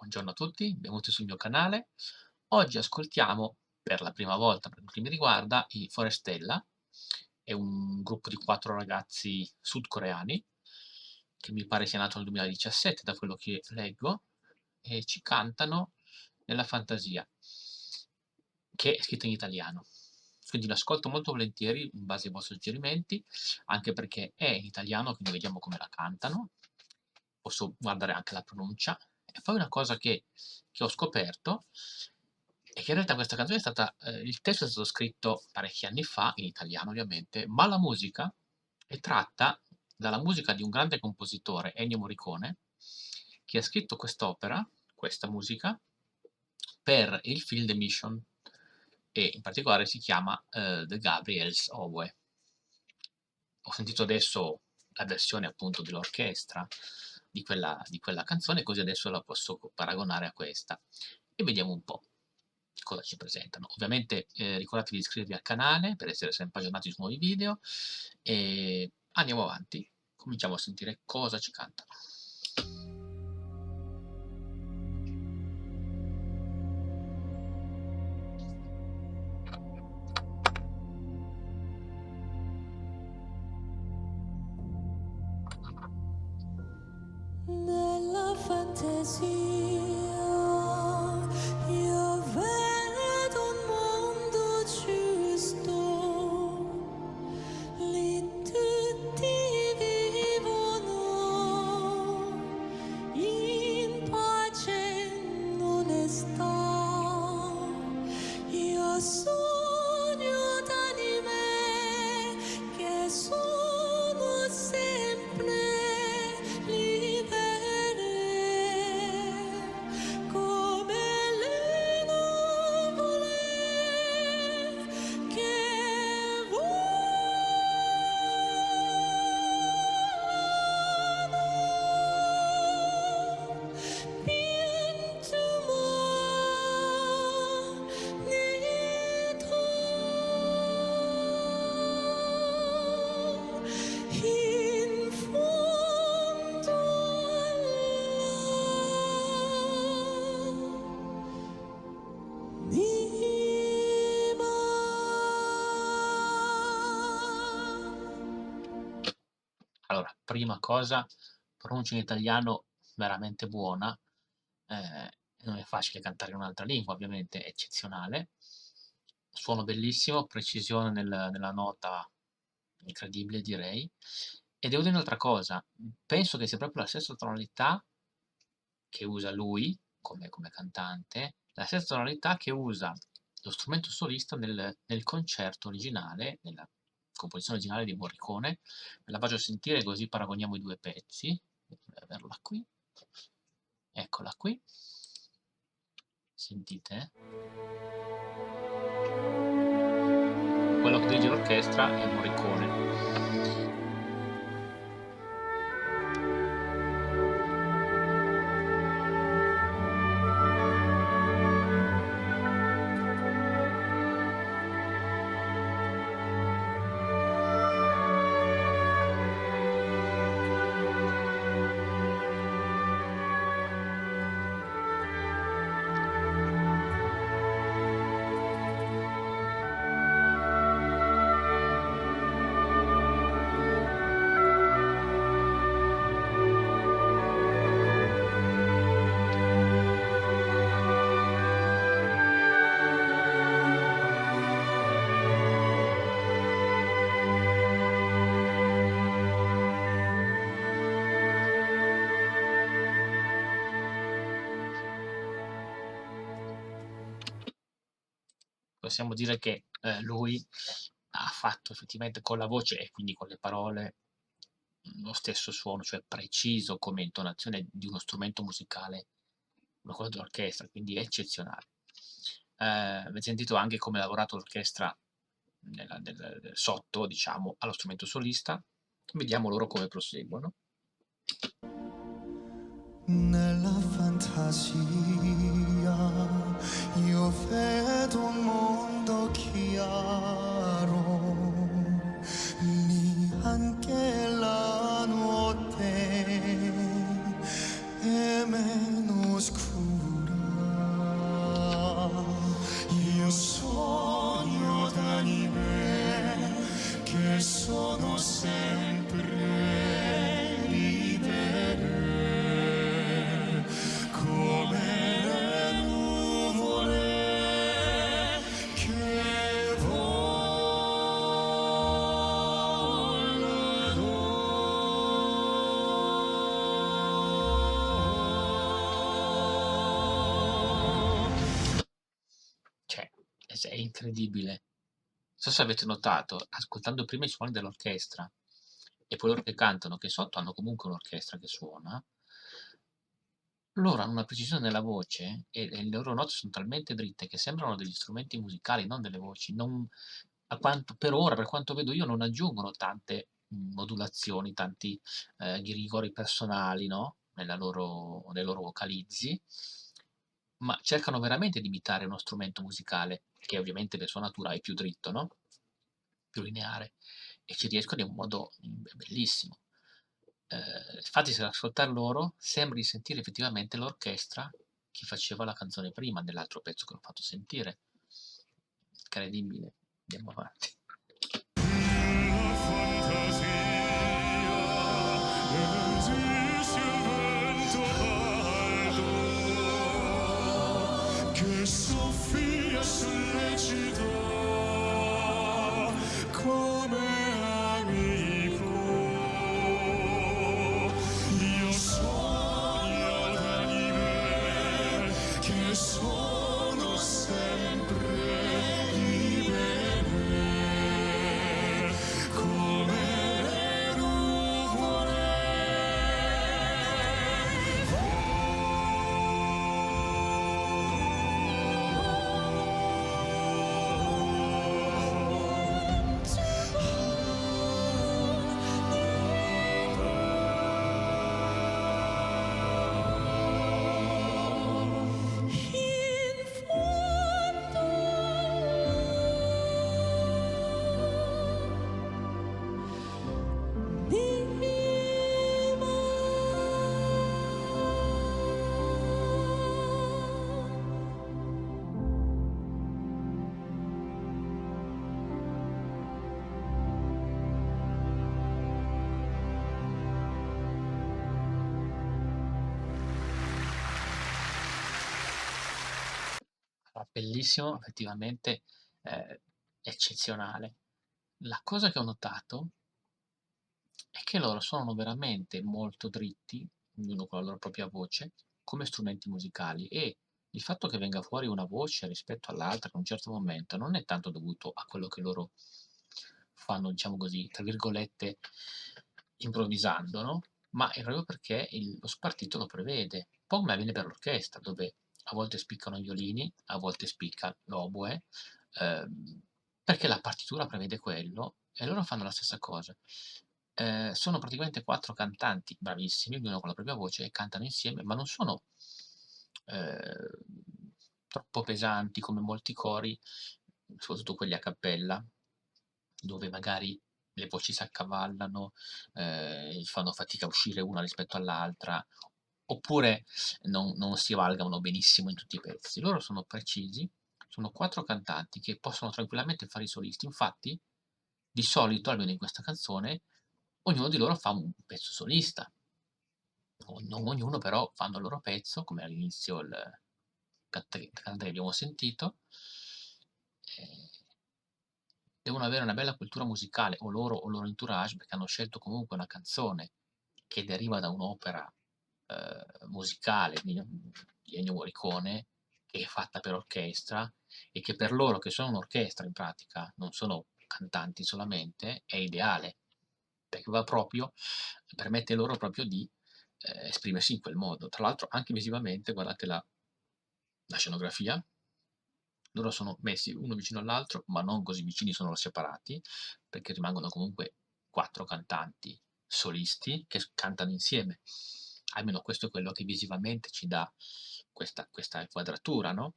Buongiorno a tutti, benvenuti sul mio canale. Oggi ascoltiamo per la prima volta, per quel che mi riguarda, i Forestella. È un gruppo di 4 ragazzi sudcoreani che mi pare sia nato nel 2017, da quello che leggo, e ci cantano nella fantasia, che è scritta in italiano. Quindi l'ascolto molto volentieri in base ai vostri suggerimenti, anche perché è in italiano, quindi vediamo come la cantano. Posso guardare anche la pronuncia. E poi una cosa che ho scoperto è che in realtà questa canzone è stata, il testo è stato scritto parecchi anni fa, in italiano ovviamente, ma la musica è tratta dalla musica di un grande compositore, Ennio Morricone, che ha scritto quest'opera, questa musica, per il film The Mission, e in particolare si chiama The Gabriel's Oboe. Ho sentito adesso la versione appunto dell'orchestra di quella canzone, così adesso la posso paragonare a questa e vediamo un po' cosa ci presentano. Ovviamente ricordatevi di iscrivervi al canale per essere sempre aggiornati su nuovi video e andiamo avanti. Cominciamo a sentire cosa ci cantano. Nella fantasia io vedo un mondo giusto, lì tutti vivono in pace e onestà. Io sogno d'anime che sono sempre libere, come le nuvole che volano. In fondo Allora, prima cosa, pronuncia in italiano veramente buona, non è facile cantare in un'altra lingua, ovviamente, è eccezionale. Suono bellissimo, precisione nella nota incredibile direi. E devo dire un'altra cosa, penso che sia proprio la stessa tonalità che usa lui come cantante, la stessa tonalità che usa lo strumento solista nel concerto originale, nella composizione originale di Morricone. Me la faccio sentire così paragoniamo i due pezzi. Dovrei averla qui. Eccola qui. Sentite? Quello che dirige l'orchestra è Morricone. Possiamo dire che lui ha fatto effettivamente con la voce e quindi con le parole lo stesso suono, cioè preciso come intonazione di uno strumento musicale, come quello dell'orchestra, quindi è eccezionale. Avete sentito anche come ha lavorato l'orchestra sotto, diciamo, allo strumento solista. Vediamo loro come proseguono. nella fantasia io vedo un mondo chiaro, lì anche la notte è meno scura. Cioè, è incredibile. Non so se avete notato, ascoltando prima i suoni dell'orchestra e poi loro che cantano, che sotto hanno comunque un'orchestra che suona, loro hanno una precisione nella voce e le loro note sono talmente dritte che sembrano degli strumenti musicali, non delle voci. A quanto, per ora, per quanto vedo io, non aggiungono tante modulazioni, tanti ghirigori personali, no? Nei loro vocalizzi, ma cercano veramente di imitare uno strumento musicale, che ovviamente per sua natura è più dritto, no? Più lineare, e ci riescono in un modo bellissimo. Infatti, se ascoltar loro, sembra di sentire effettivamente l'orchestra che faceva la canzone prima, nell'altro pezzo che ho fatto sentire. Incredibile. Andiamo avanti. che soffia sulle città come amico. Io sogno l'anime che sono sempre libere come le nuvole. In fondo Ah, bellissimo, effettivamente, ehm, eccezionale. La cosa che ho notato è che loro suonano veramente molto dritti, ognuno con la loro propria voce, come strumenti musicali, e il fatto che venga fuori una voce rispetto all'altra in un certo momento non è tanto dovuto a quello che loro fanno, diciamo così, tra virgolette, improvvisando, no? Ma è proprio perché lo spartito lo prevede, un po' come avviene per l'orchestra, dove a volte spiccano i violini, a volte spicca l'oboe, ehm, perché la partitura prevede quello e loro fanno la stessa cosa. Sono praticamente 4 cantanti bravissimi, ognuno con la propria voce, e cantano insieme, ma non sono troppo pesanti come molti cori, soprattutto quelli a cappella, dove magari le voci si accavallano, fanno fatica a uscire una rispetto all'altra, oppure non si amalgamano benissimo in tutti i pezzi. Loro sono precisi, sono 4 cantanti che possono tranquillamente fare i solisti. Infatti, di solito, almeno in questa canzone, ognuno di loro fa un pezzo solista. Non ognuno però fanno il loro pezzo, come all'inizio il cantante che abbiamo sentito. Ehm, Devono avere una bella cultura musicale, o loro o il loro entourage, perché hanno scelto comunque una canzone che deriva da un'opera musicale di Ennio Morricone, che è fatta per orchestra, e che per loro, che sono un'orchestra in pratica, non sono cantanti solamente, è ideale, perché va proprio, permette loro proprio di esprimersi in quel modo. Tra l'altro anche visivamente, guardate la scenografia, loro sono messi uno vicino all'altro, ma non così vicini, sono separati, perché rimangono comunque 4 cantanti solisti che cantano insieme. Almeno questo è quello che visivamente ci dà questa inquadratura, no?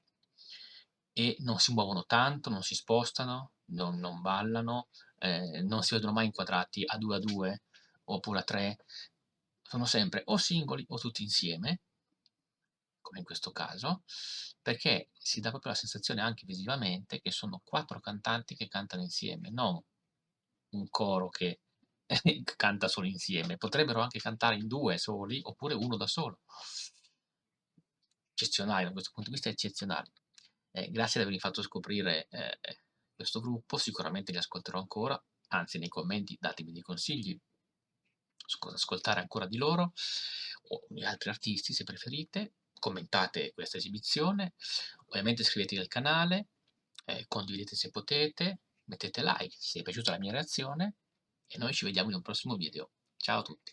E non si muovono tanto, non si spostano, non ballano, non si vedono mai inquadrati a 2 oppure a 3, sono sempre o singoli o tutti insieme, come in questo caso, perché si dà proprio la sensazione anche visivamente che sono 4 cantanti che cantano insieme, non un coro che canta solo insieme. Potrebbero anche cantare in 2 soli, oppure uno da solo. Eccezionali, da questo punto di vista eccezionali. Grazie di avermi fatto scoprire questo gruppo, sicuramente li ascolterò ancora, anzi nei commenti datemi dei consigli su cosa ascoltare ancora di loro, o di altri artisti se preferite, commentate questa esibizione, ovviamente iscrivetevi al canale, condividete se potete, mettete like se è piaciuta la mia reazione e noi ci vediamo in un prossimo video. Ciao a tutti.